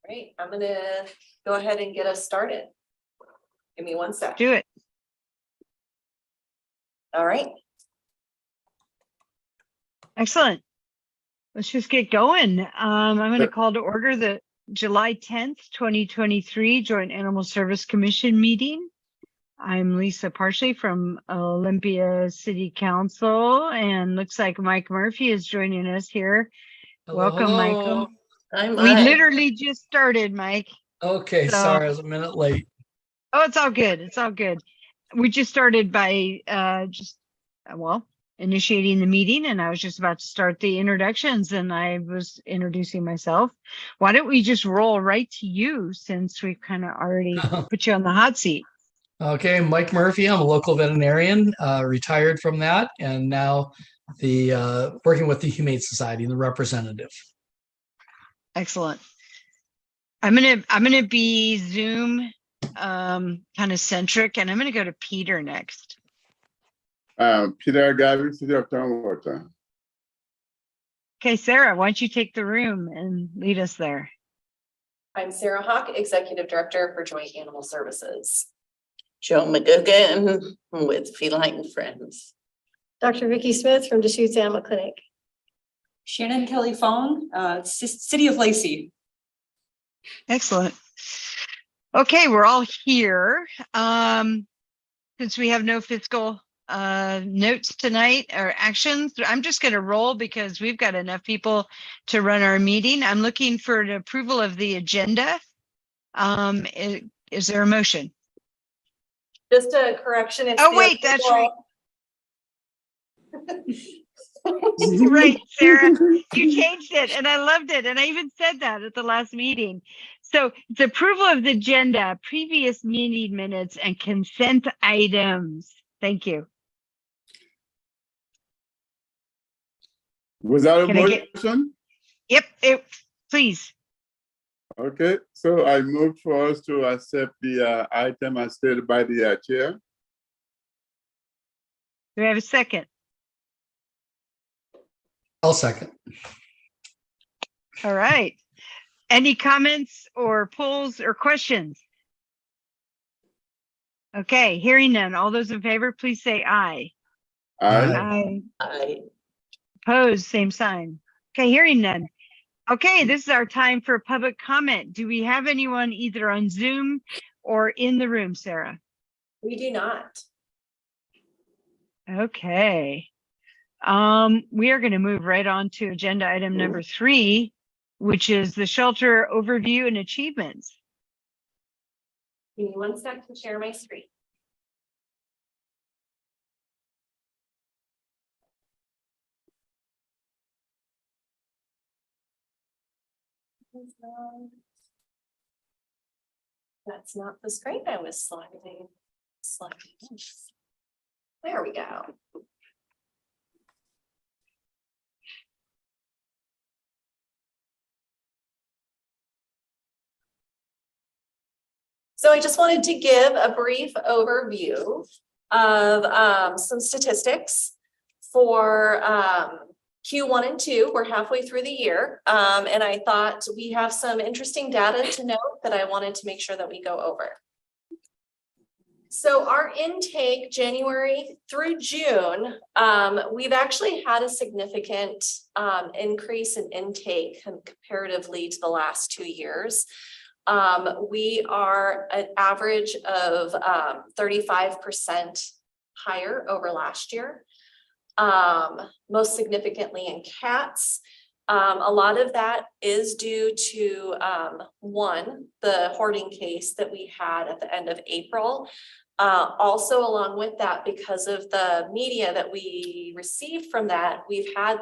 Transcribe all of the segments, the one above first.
Right, I'm gonna go ahead and get us started. Give me 1 sec. Do it. All right. Excellent. Let's just get going. I'm going to call to order the July 10th, 2023 Joint Animal Service Commission meeting. I'm Lisa Parsley from Olympia City Council, and looks like Mike Murphy is joining us here. Hello, Welcome, hello. Michael. I'm We literally just started, Mike. Okay, So- sorry, I was a minute late. Oh, it's all good. It's all good. We just started by initiating the meeting, and I was just about to start the introductions, and I was introducing myself. Why don't we just roll right to you, since we've kind of already put you on the hot seat? Okay, Mike Murphy. I'm a local veterinarian, retired from that, and now the working with the Humane Society, the representative. Excellent. I'm gonna be Zoom kind of centric, and I'm gonna go to Peter next. Peter Gavi, City of Townwater. Okay, Sarah, why don't you take the room and lead us there? I'm Sarah Hawk, Executive Director for Joint Animal Services. Joe McGugan with Feline Friends. Dr. Vicki Smith from Deschutes Animal Clinic. Shannon Kelly Fong, City of Lacey. Excellent. Okay, we're all here. Since we have no fiscal notes tonight or actions, I'm just going to roll because we've got enough people to run our meeting. I'm looking for an approval of the agenda. Is there a motion? Just a correction. It's Oh, the wait, that's right. approval. Right, Sarah, you changed it and I loved it. And I even said that at the last meeting. So it's approval of the agenda, previous meeting minutes, and consent items. Thank you. Was that a Can I get- motion? Yep, please. Okay, so I moved for us to accept the item as stated by the chair. Do we have a second? I'll second. All right. Any comments or polls or questions? Okay, hearing none. All those in favor, please say aye. Aye. Aye. Opposed, same sign. Okay, hearing none. Okay, this is our time for public comment. Do we have anyone either on Zoom or in the room, Sarah? We do not. Okay. We are going to move right on to agenda item number 3, which is the shelter overview and achievements. Give me 1 sec to share my screen. That's not the screen I was selecting. There we go. So I just wanted to give a brief overview of some statistics for Q1 and 2. We're halfway through the year, and I thought we have some interesting data to note that I wanted to make sure that we go over. So our intake January through June, we've actually had a significant increase in intake comparatively to the last 2 years. We are an average of 35% higher over last year. Most significantly in cats. A lot of that is due to one, the hoarding case that we had at the end of April. Also along with that, because of the media that we received from that, we've had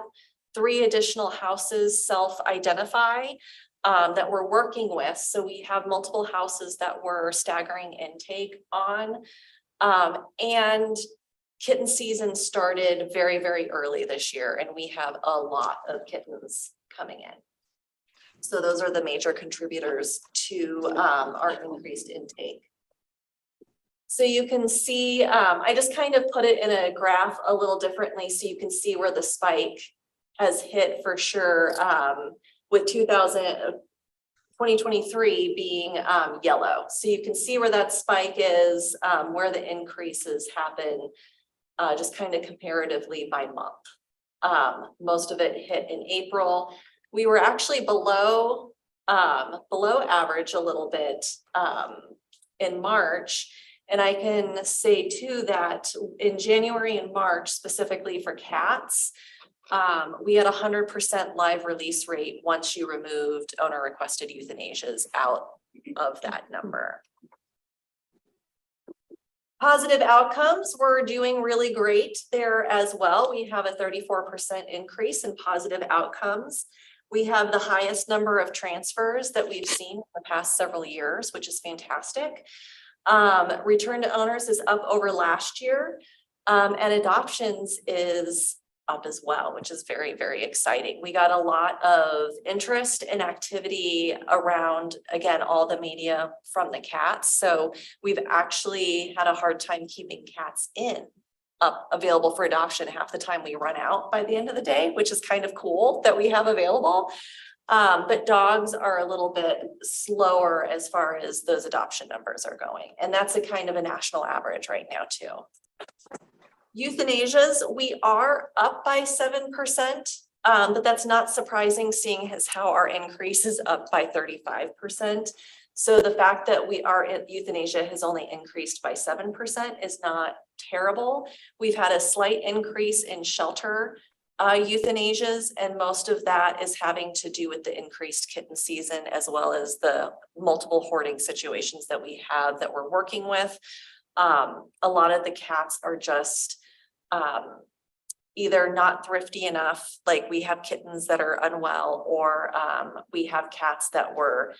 3 additional houses self-identify that we're working with. So we have multiple houses that we're staggering intake on. And kitten season started very, very early this year, and we have a lot of kittens coming in. So those are the major contributors to our increased intake. So you can see, I just kind of put it in a graph a little differently so you can see where the spike has hit for sure with 2023 being yellow. So you can see where that spike is, where the increases happen, just kind of comparatively by month. Most of it hit in April. We were actually below average a little bit in March. And I can say too that in January and March, specifically for cats, we had 100% live release rate once you removed owner requested euthanasias out of that number. Positive outcomes, we're doing really great there as well. We have a 34% increase in positive outcomes. We have the highest number of transfers that we've seen in the past several years, which is fantastic. Return to owners is up over last year, and adoptions is up as well, which is very, very exciting. We got a lot of interest and activity around, again, all the media from the cats. So we've actually had a hard time keeping cats up available for adoption. Half the time we run out by the end of the day, which is kind of cool that we have available. But dogs are a little bit slower as far as those adoption numbers are going. And that's a kind of a national average right now too. Euthanasias, we are up by 7%, but that's not surprising seeing as how our increase is up by 35%. So the fact that euthanasia has only increased by 7% is not terrible. We've had a slight increase in shelter euthanasias, and most of that is having to do with the increased kitten season, as well as the multiple hoarding situations that we have that we're working with. A lot of the cats are just either not thrifty enough, like we have kittens that are unwell, or we have cats that were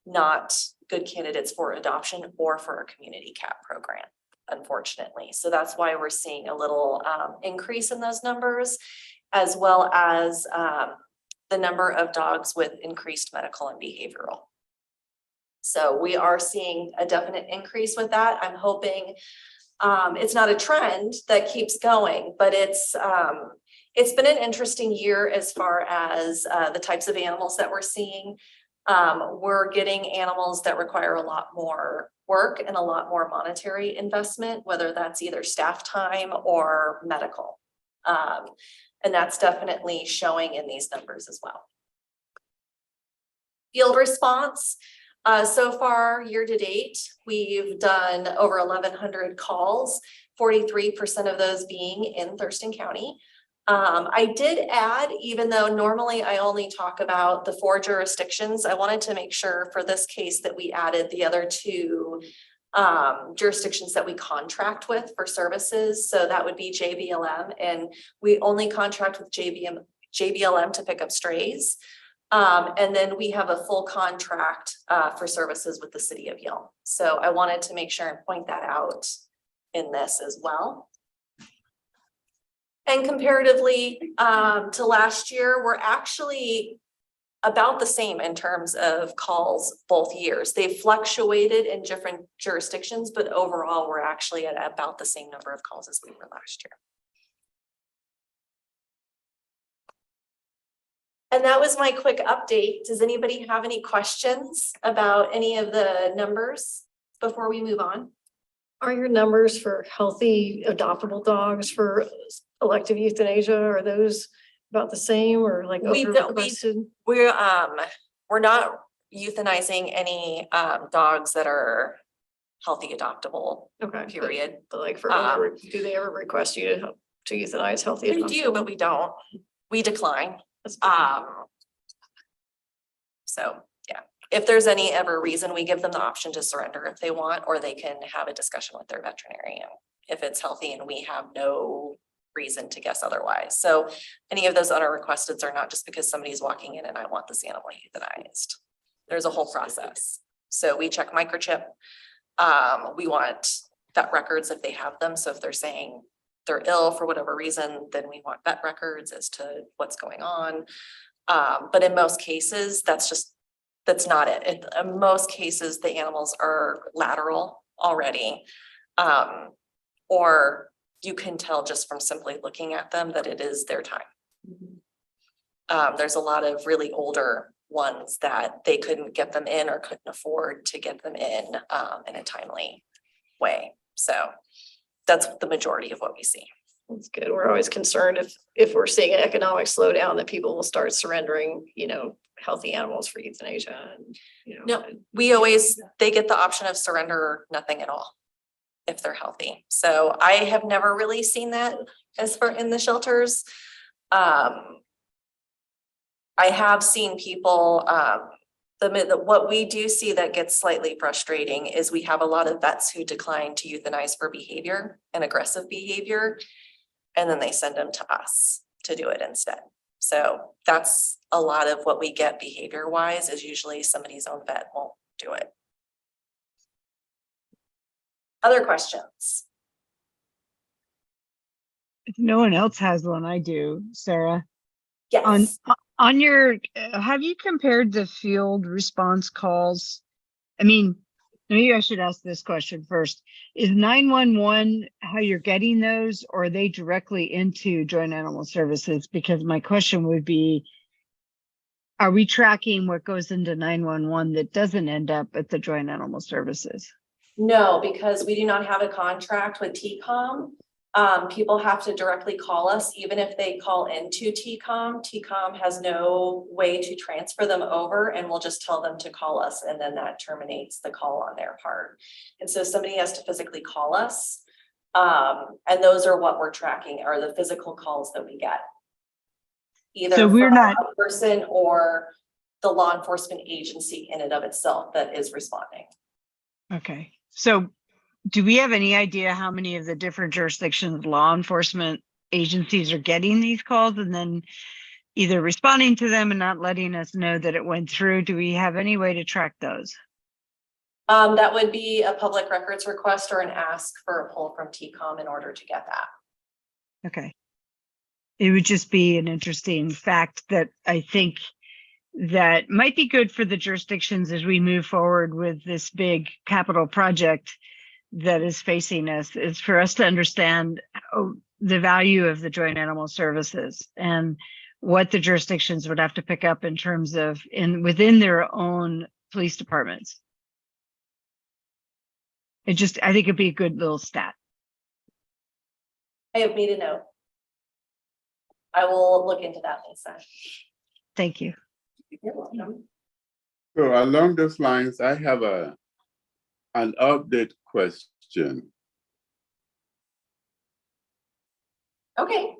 not good candidates for adoption or for a community cat program, unfortunately. So that's why we're seeing a little increase in those numbers, as well as the number of dogs with increased medical and behavioral. So we are seeing a definite increase with that. I'm hoping it's not a trend that keeps going, but it's been an interesting year as far as the types of animals that we're seeing. We're getting animals that require a lot more work and a lot more monetary investment, whether that's either staff time or medical. And that's definitely showing in these numbers as well. Field response. So far, year to date, we've done over 1,100 calls, 43% of those being in Thurston County. I did add, even though normally I only talk about the 4 jurisdictions, I wanted to make sure for this case that we added the other 2 jurisdictions that we contract with for services. So that would be JBLM, and we only contract with JBLM to pick up strays. And then we have a full contract for services with the city of Yelm. So I wanted to make sure and point that out in this as well. And comparatively to last year, we're actually about the same in terms of calls both years. They've fluctuated in different jurisdictions, but overall, we're actually at about the same number of calls as we were last year. And that was my quick update. Does anybody have any questions about any of the numbers before we move on? Are your numbers for healthy adoptable dogs for elective euthanasia, are those about the same or like We're not euthanizing any dogs that are healthy adoptable, Okay. period. But like for do they ever request you to euthanize healthy? They do, but we don't. We decline. So yeah, if there's any ever reason, we give them the option to surrender if they want, or they can have a discussion with their veterinarian if it's healthy and we have no reason to guess otherwise. So any of those unrequested are not just because somebody's walking in and I want this animal euthanized. There's a whole process. So we check microchip. We want vet records if they have them. So if they're saying they're ill for whatever reason, then we want vet records as to what's going on. But in most cases, that's not it. In most cases, the animals are lateral already. Or you can tell just from simply looking at them that it is their time. There's a lot of really older ones that they couldn't get them in or couldn't afford to get them in a timely way. So that's the majority of what we see. That's good. We're always concerned if we're seeing an economic slowdown, that people will start surrendering, healthy animals for euthanasia and, No, they get the option of surrender or nothing at all if they're healthy. So I have never really seen that as for in the shelters. I have seen people, what we do see that gets slightly frustrating is we have a lot of vets who decline to euthanize for behavior and aggressive behavior. And then they send them to us to do it instead. So that's a lot of what we get behavior wise, is usually somebody's own vet won't do it. Other questions? If no one else has one, I do, Sarah. Yes. On your, have you compared the field response calls? I mean, maybe I should ask this question first. Is 911 how you're getting those, or are they directly into Joint Animal Services? Because my question would be, are we tracking what goes into 911 that doesn't end up at the Joint Animal Services? No, because we do not have a contract with TCOM. People have to directly call us, even if they call into TCOM. TCOM has no way to transfer them over, and we'll just tell them to call us, and then that terminates the call on their part. And so somebody has to physically call us. And those are what we're tracking, are the physical calls that we get. Either So we're from not a person or the law enforcement agency in and of itself that is responding. okay. So do we have any idea how many of the different jurisdictions law enforcement agencies are getting these calls and then either responding to them and not letting us know that it went through? Do we have any way to track those? That would be a public records request or an ask for a pull from TCOM in order to get that. Okay. It would just be an interesting fact that I think that might be good for the jurisdictions as we move forward with this big capital project that is facing us, is for us to understand the value of the Joint Animal Services and what the jurisdictions would have to pick up in terms of within their own police departments. I think it'd be a good little stat. I have made a note. I will look into that, Lisa. Thank you. You're welcome. So along those lines, I have an update question. Okay.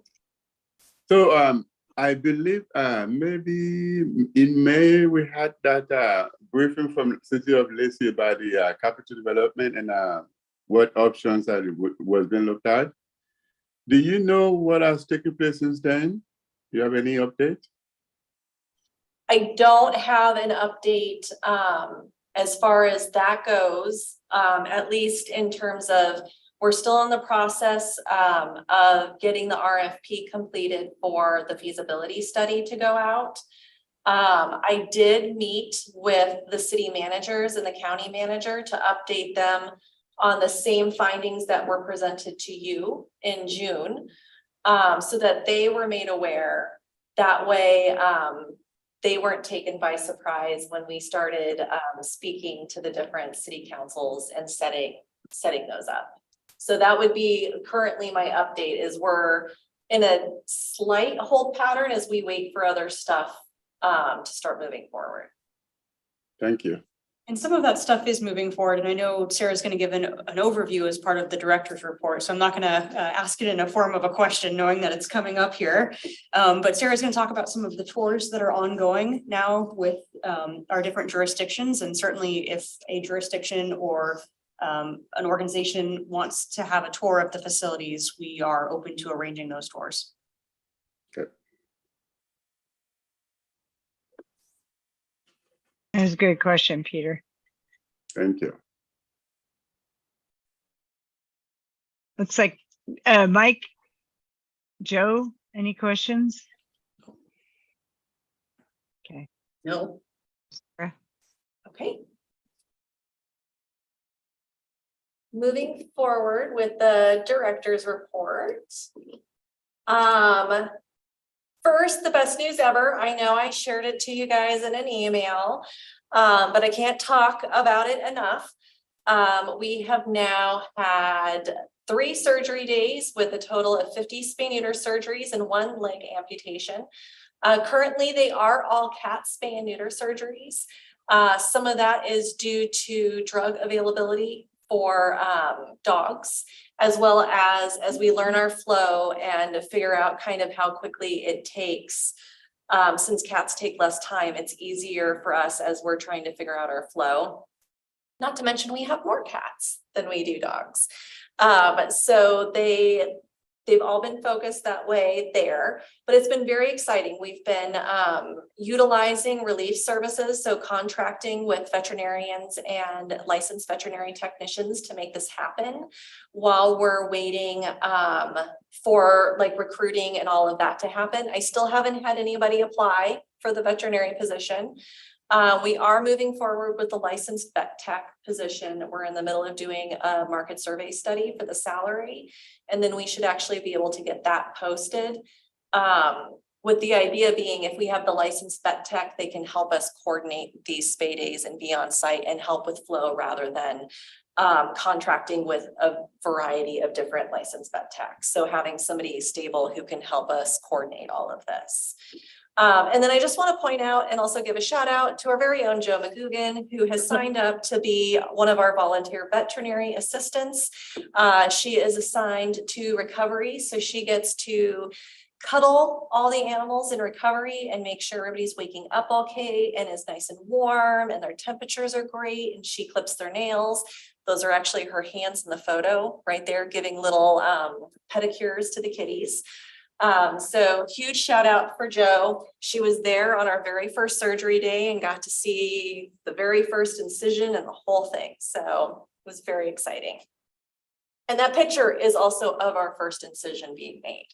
So I believe maybe in May we had that briefing from the City of Lacey about the capital development and what options was being looked at. Do you know what has taken place since then? Do you have any update? I don't have an update as far as that goes, at least in terms of we're still in the process of getting the RFP completed for the feasibility study to go out. I did meet with the city managers and the county manager to update them on the same findings that were presented to you in June, so that they were made aware. That way, they weren't taken by surprise when we started speaking to the different city councils and setting those up. So that would be currently my update, is we're in a slight hold pattern as we wait for other stuff to start moving forward. Thank you. And some of that stuff is moving forward. And I know Sarah's going to give an overview as part of the director's report. So I'm not going to ask it in a form of a question, knowing that it's coming up here. But Sarah's going to talk about some of the tours that are ongoing now with our different jurisdictions. And certainly if a jurisdiction or an organization wants to have a tour of the facilities, we are open to arranging those tours. Okay. That's a good question, Peter. Thank you. Looks like Mike, Joe, any questions? Okay. No. Okay. Moving forward with the director's report. First, the best news ever. I know I shared it to you guys in an email, but I can't talk about it enough. We have now had 3 surgery days with a total of 50 spay-neuter surgeries and 1 leg amputation. Currently, they are all cat spay and neuter surgeries. Some of that is due to drug availability for dogs, as well as we learn our flow and figure out kind of how quickly it takes. Since cats take less time, it's easier for us as we're trying to figure out our flow. Not to mention we have more cats than we do dogs. So they've all been focused that way there, but it's been very exciting. We've been utilizing relief services, so contracting with veterinarians and licensed veterinary technicians to make this happen while we're waiting for like recruiting and all of that to happen. I still haven't had anybody apply for the veterinary position. We are moving forward with the licensed vet tech position. We're in the middle of doing a market survey study for the salary, and then we should actually be able to get that posted. With the idea being, if we have the licensed vet tech, they can help us coordinate these spay days and be on site and help with flow rather than contracting with a variety of different licensed vet techs. So having somebody stable who can help us coordinate all of this. And then I just want to point out and also give a shout out to our very own Joe McGugan, who has signed up to be one of our volunteer veterinary assistants. She is assigned to recovery, so she gets to cuddle all the animals in recovery and make sure everybody's waking up okay and is nice and warm and their temperatures are great, and she clips their nails. Those are actually her hands in the photo right there, giving little pedicures to the kitties. So huge shout out for Joe. She was there on our very first surgery day and got to see the very first incision and the whole thing. So it was very exciting. And that picture is also of our first incision being made.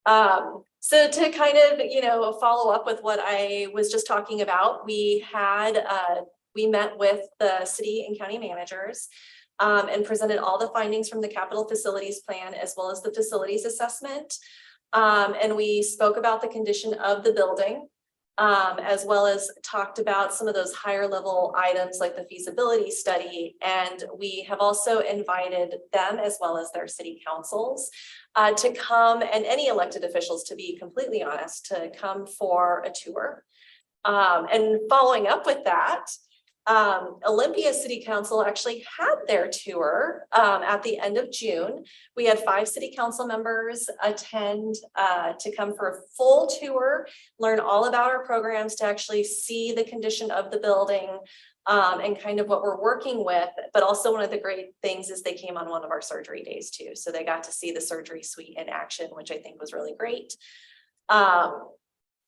So to kind of, follow up with what I was just talking about, we met with the city and county managers and presented all the findings from the capital facilities plan as well as the facilities assessment. And we spoke about the condition of the building, as well as talked about some of those higher level items like the feasibility study. And we have also invited them as well as their city councils to come, and any elected officials, to be completely honest, to come for a tour. And following up with that, Olympia City Council actually had their tour at the end of June. We had 5 city council members attend to come for a full tour, learn all about our programs, to actually see the condition of the building and kind of what we're working with. But also one of the great things is they came on one of our surgery days too. So they got to see the surgery suite in action, which I think was really great.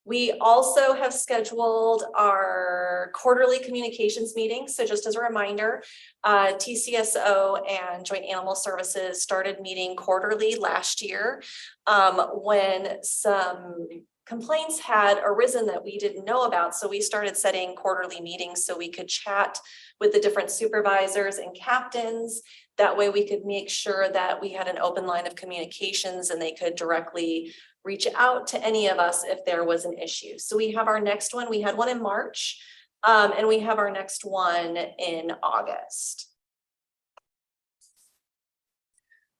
We also have scheduled our quarterly communications meeting. So just as a reminder, TCSO and Joint Animal Services started meeting quarterly last year when some complaints had arisen that we didn't know about. So we started setting quarterly meetings so we could chat with the different supervisors and captains. That way we could make sure that we had an open line of communications and they could directly reach out to any of us if there was an issue. So we have our next one. We had one in March and we have our next one in August.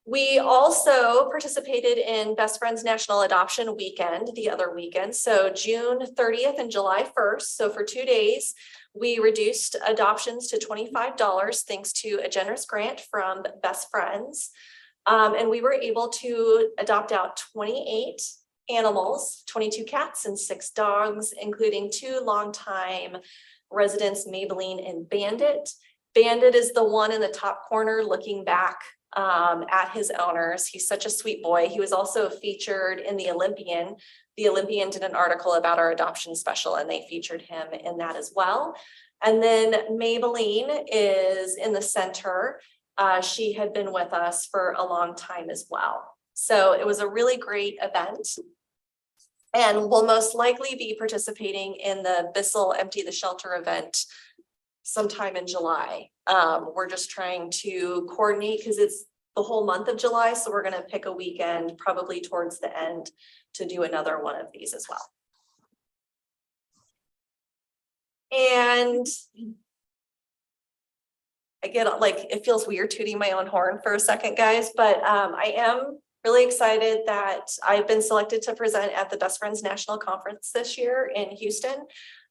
We also participated in Best Friends National Adoption Weekend the other weekend. So June 30th and July 1st. So for 2 days, we reduced adoptions to $25 thanks to a generous grant from Best Friends. And we were able to adopt out 28 animals, 22 cats and 6 dogs, including 2 longtime residents, Maybelline and Bandit. Bandit is the one in the top corner looking back at his owners. He's such a sweet boy. He was also featured in the Olympian. The Olympian did an article about our adoption special and they featured him in that as well. And then Maybelline is in the center. She had been with us for a long time as well. So it was a really great event. And we'll most likely be participating in the Bissell Empty the Shelter event sometime in July. We're just trying to coordinate because it's the whole month of July. So we're gonna pick a weekend, probably towards the end, to do another one of these as well. And I get like, it feels weird tooting my own horn for a second, guys, but I am really excited that I've been selected to present at the Best Friends National Conference this year in Houston.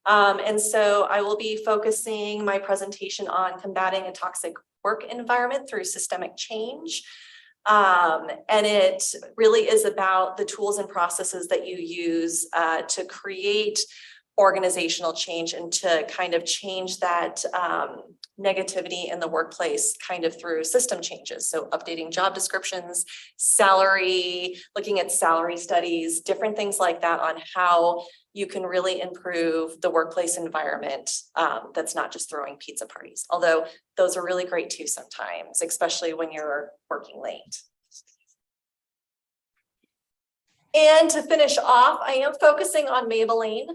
And so I will be focusing my presentation on combating a toxic work environment through systemic change. And it really is about the tools and processes that you use to create organizational change and to kind of change that negativity in the workplace kind of through system changes. So updating job descriptions, salary, looking at salary studies, different things like that on how you can really improve the workplace environment that's not just throwing pizza parties. Although those are really great too sometimes, especially when you're working late. And to finish off, I am focusing on Maybelline,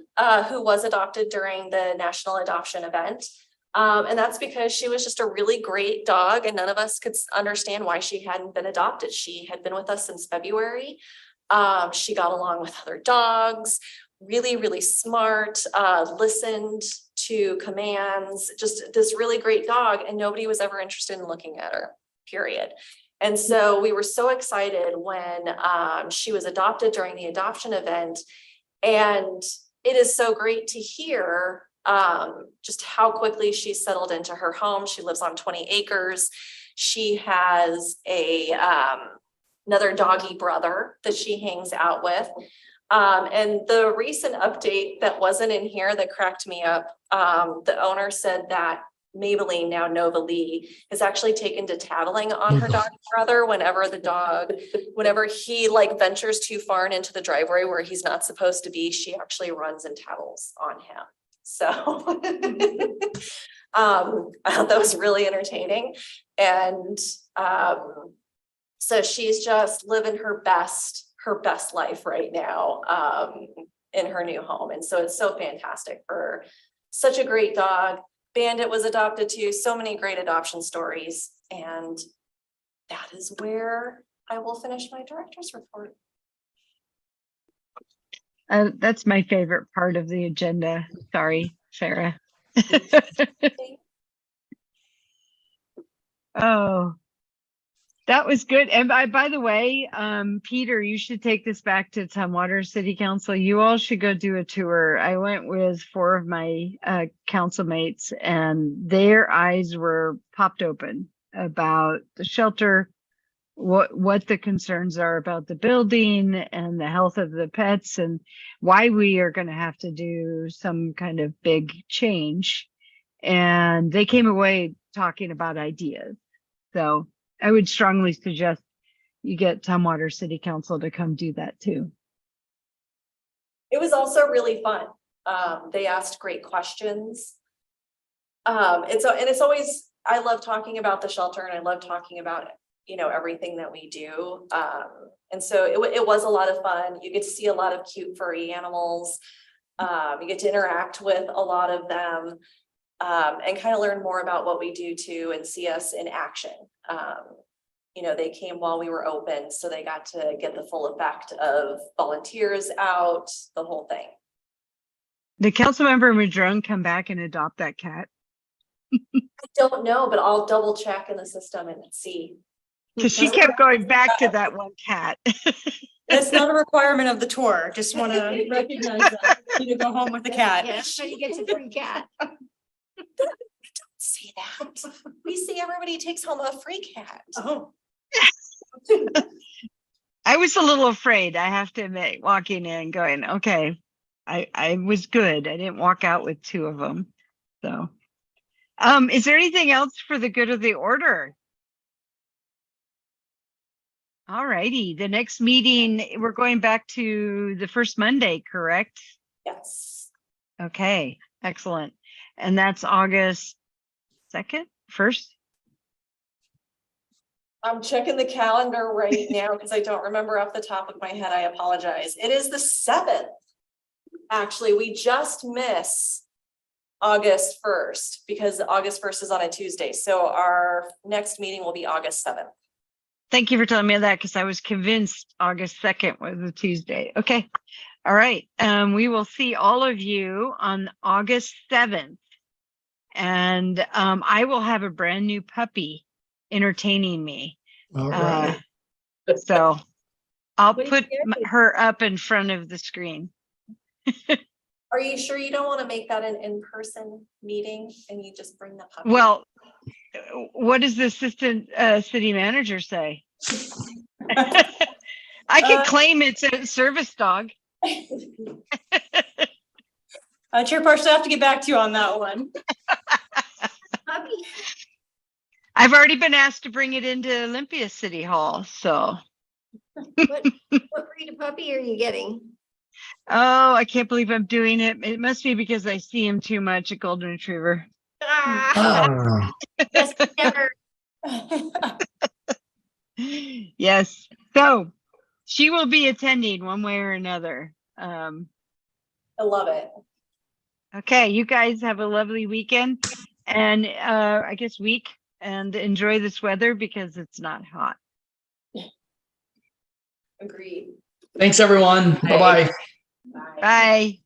who was adopted during the national adoption event. And that's because she was just a really great dog and none of us could understand why she hadn't been adopted. She had been with us since February. She got along with other dogs, really, really smart, listened to commands, just this really great dog, and nobody was ever interested in looking at her, period. And so we were so excited when she was adopted during the adoption event. And it is so great to hear just how quickly she settled into her home. She lives on 20 acres. She has another doggy brother that she hangs out with. And the recent update that wasn't in here that cracked me up, the owner said that Maybelline, now Nova Lee, is actually taken to tattling on her dog brother whenever he like ventures too far and into the driveway where he's not supposed to be, she actually runs and tattles on him. So I thought that was really entertaining. And so she's just living her best life right now in her new home. And so it's so fantastic for such a great dog. Bandit was adopted too, so many great adoption stories. And that is where I will finish my director's report. That's my favorite part of the agenda. Sorry, Sarah. Oh, that was good. And by the way, Peter, you should take this back to Tumwater City Council. You all should go do a tour. I went with 4 of my council mates and their eyes were popped open about the shelter, what the concerns are about the building and the health of the pets and why we are going to have to do some kind of big change. And they came away talking about ideas. So I would strongly suggest you get Tumwater City Council to come do that too. It was also really fun. They asked great questions. It's always, I love talking about the shelter and I love talking about, you know, everything that we do. And so it was a lot of fun. You get to see a lot of cute furry animals. You get to interact with a lot of them. And kind of learn more about what we do too and see us in action. You know, they came while we were open, so they got to get the full effect of volunteers out, the whole thing. Did Councilmember Madrone come back and adopt that cat? I don't know, but I'll double check in the system and see. Because she kept going back to that one cat. That's not a requirement of the tour. Just want to recognize that. You need to go home with the cat. Yeah, she gets a free cat. Don't say that. We see everybody takes home a free cat. Oh. I was a little afraid, I have to admit, walking in going, okay, I was good. I didn't walk out with 2 of them. So, is there anything else for the good of the order? All righty, the next meeting, we're going back to the first Monday, correct? Yes. Okay, excellent. And that's August 2nd, 1st? I'm checking the calendar right now because I don't remember off the top of my head. I apologize. It is the 7th. Actually, we just miss August 1st because August 1st is on a Tuesday. So our next meeting will be August 7th. Thank you for telling me that because I was convinced August 2nd was a Tuesday. Okay. All right. We will see all of you on August 7th. And I will have a brand new puppy entertaining me. All right. So I'll What do put you think? her up in front of the screen. Are you sure you don't want to make that an in-person meeting and you just bring the puppy? Well, what does the assistant city manager say? I can claim it's a service dog. Chairperson, I have to get back to you on that one. Puppy. I've already been asked to bring it into Olympia City Hall. So, What breed of puppy are you getting? oh, I can't believe I'm doing it. It must be because I see him too much, a golden retriever. Ah, Best ever. Yes. So she will be attending one way or another. I love it. Okay, you guys have a lovely weekend and I guess week, and enjoy this weather because it's not hot. Agreed. thanks, everyone. Bye-bye. Bye. Bye.